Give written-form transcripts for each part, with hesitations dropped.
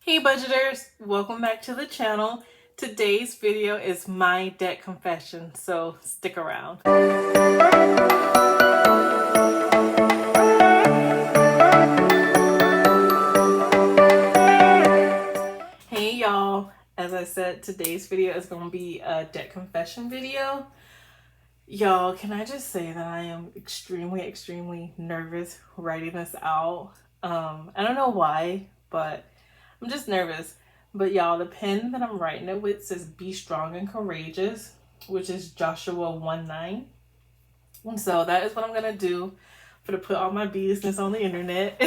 Hey budgeters, welcome back to the channel. Today's video is my debt confession, so stick around. Hey y'all, as I said, today's video is going to be a debt confession video. Y'all, can I just say that I am extremely nervous writing this out. I don't know why, but I'm just nervous. But y'all, the pen that I'm writing it with says be strong and courageous, which is Joshua 1:9. And so that is what I'm gonna do for to put all my business on the internet.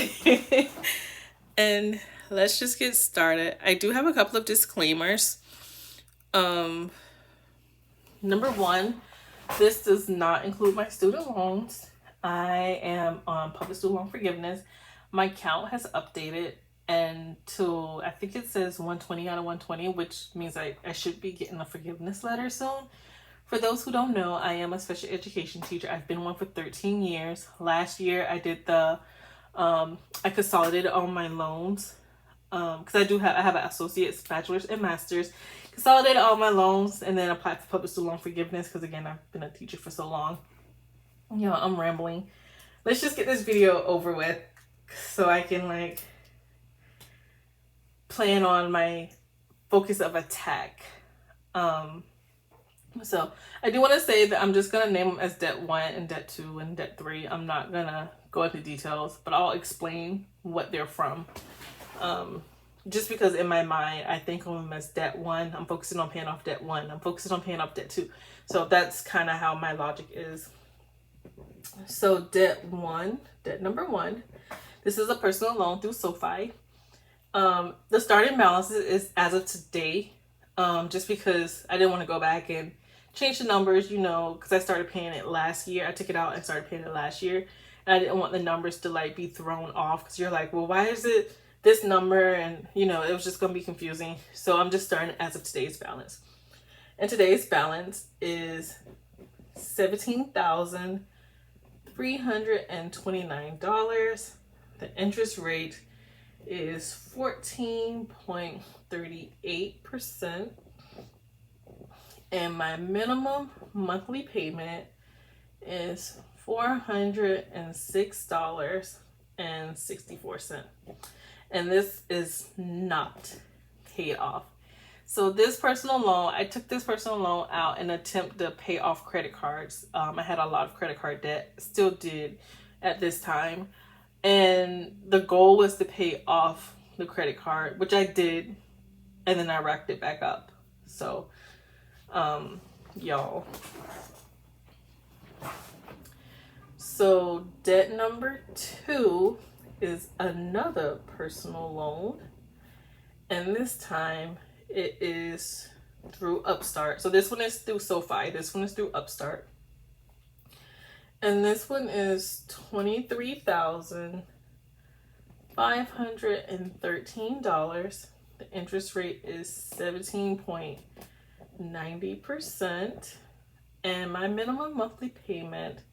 And let's just get started. I do have a couple of disclaimers. Number one, this does not include my student loans. I am on public student loan forgiveness. My count has updated and to, I think it says 120 out of 120, which means I should be getting a forgiveness letter soon. For those who don't know, I am a special education teacher. I've been one for 13 years. Last year I did I consolidated all my loans because I have an associate's, bachelor's, and master's. Consolidated all my loans and then applied for public student loan forgiveness because again, I've been a teacher for so long. Yeah, I'm rambling. Let's just get this video over with so I can plan on my focus of attack. So I do want to say that I'm just going to name them as debt 1 and debt 2 and debt 3. I'm not going to go into details, but I'll explain what they're from. Just because in my mind, I think of them as debt 1. I'm focusing on paying off debt 1. I'm focusing on paying off debt 2. So that's kind of how my logic is. So debt number 1, this is a personal loan through SoFi. The starting balance is as of today, just because I didn't want to go back and change the numbers, because I started paying it last year. I took it out and started paying it last year. And I didn't want the numbers to be thrown off because you're like, well, why is it this number? And, it was just going to be confusing. So I'm just starting as of today's balance. And today's balance is $17,329. The interest rate is 14.38%. And my minimum monthly payment is $406.64. And this is not paid off. So this personal loan, I took this personal loan out in an attempt to pay off credit cards. I had a lot of credit card debt, still did at this time. And the goal was to pay off the credit card, which I did, and then I racked it back up. So, y'all. So debt number 2 is another personal loan, and this time it is through Upstart. So this one is through SoFi. This one is through Upstart. And this one is $23,513. The interest rate is 17.90%. And my minimum monthly payment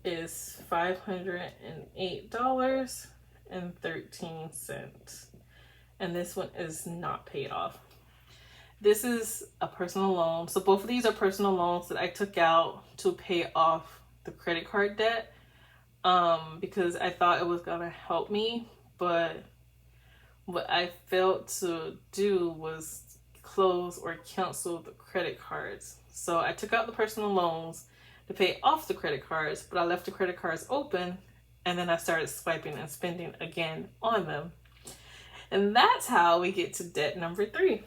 is $508.13. And this one is not paid off. This is a personal loan. So both of these are personal loans that I took out to pay off the credit card debt, because I thought it was gonna help me, but what I failed to do was close or cancel the credit cards. So I took out the personal loans to pay off the credit cards, but I left the credit cards open, and then I started swiping and spending again on them. And that's how we get to debt number 3.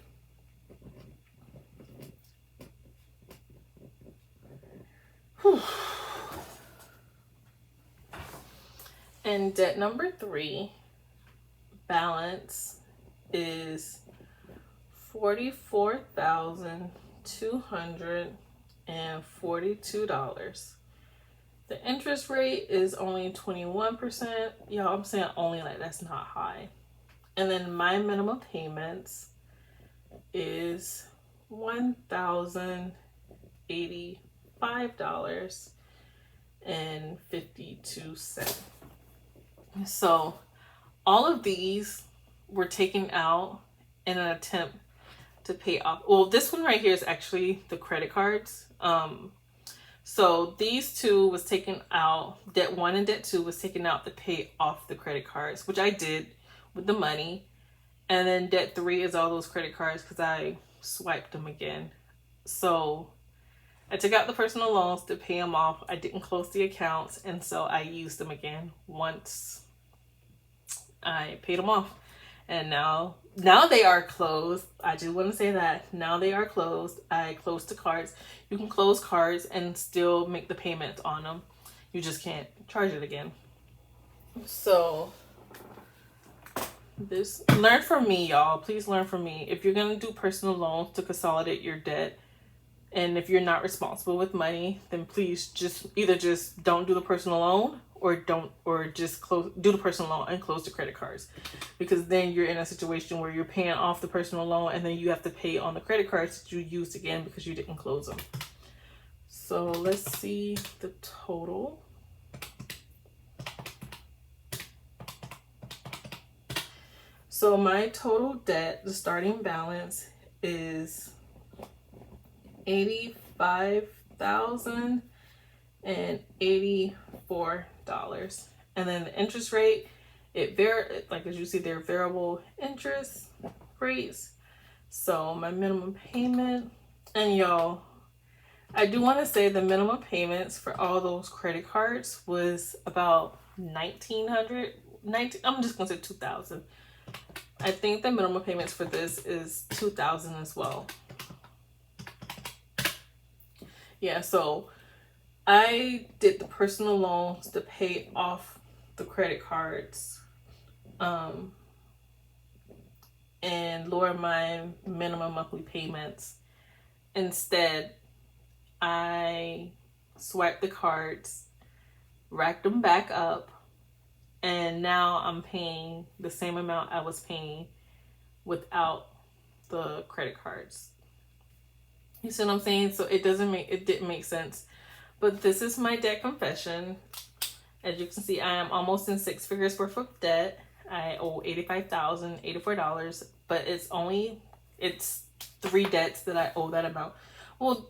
Whew. And debt number 3 balance is $44,242. The interest rate is only 21%. Y'all, I'm saying only, like that's not high. And then my minimum payments is $1,085.52. So all of these were taken out in an attempt to pay off. Well, this one right here is actually the credit cards. So these two was taken out. Debt 1 and debt 2 was taken out to pay off the credit cards, which I did with the money. And then debt 3 is all those credit cards because I swiped them again. So I took out the personal loans to pay them off. I didn't close the accounts, and so I used them again once I paid them off. And now they are closed. I just want to say that now they are closed. I closed the cards. You can close cards and still make the payments on them. You just can't charge it again. So learn from me, y'all. Please learn from me. If you're gonna do personal loans to consolidate your debt, and if you're not responsible with money, then please just don't do the personal loan, or just do the personal loan and close the credit cards, because then you're in a situation where you're paying off the personal loan and then you have to pay on the credit cards that you used again because you didn't close them. So let's see the total. So my total debt, the starting balance is $85,084. And then the interest rate, like as you see, they're variable interest rates. So my minimum payment, and y'all, I do want to say the minimum payments for all those credit cards was about $1,900. I'm just gonna say $2,000. I think the minimum payments for this is $2,000 as well. Yeah, so I did the personal loans to pay off the credit cards, and lower my minimum monthly payments. Instead, I swiped the cards, racked them back up, and now I'm paying the same amount I was paying without the credit cards. You see what I'm saying? So it didn't make sense. But this is my debt confession. As you can see, I am almost in 6 figures worth of debt. I owe $85,084, but it's 3 debts that I owe that amount. Well,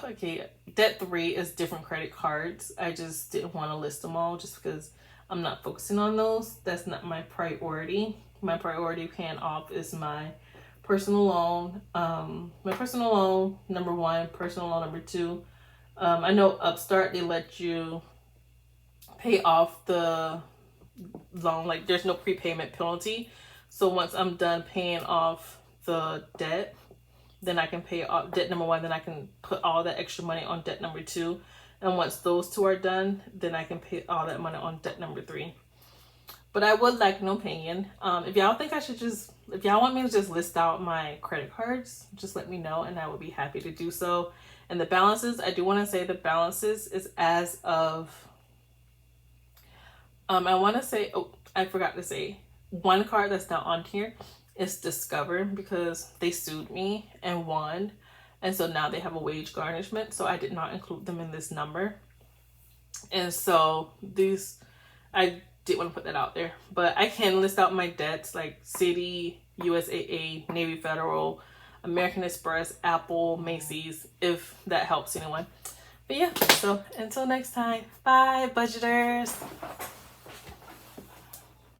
okay, debt 3 is different credit cards. I just didn't want to list them all just because I'm not focusing on those. That's not my priority. My priority paying off is my personal loan. My personal loan number 1, personal loan number 2. I know Upstart, they let you pay off the loan, like there's no prepayment penalty. So once I'm done paying off the debt, then I can pay off debt number 1, then I can put all that extra money on debt number 2. And once those 2 are done, then I can pay all that money on debt number 3. But I would like an opinion. If y'all think if y'all want me to just list out my credit cards, just let me know and I would be happy to do so. And the balances, I do want to say the balances is as of, I want to say, I forgot to say, one card that's not on here is Discover because they sued me and won. And so now they have a wage garnishment. So I did not include them in this number. And so I did want to put that out there. But I can list out my debts like Citi, USAA, Navy Federal, American Express, Apple, Macy's, if that helps anyone. But yeah, so until next time, bye budgeters.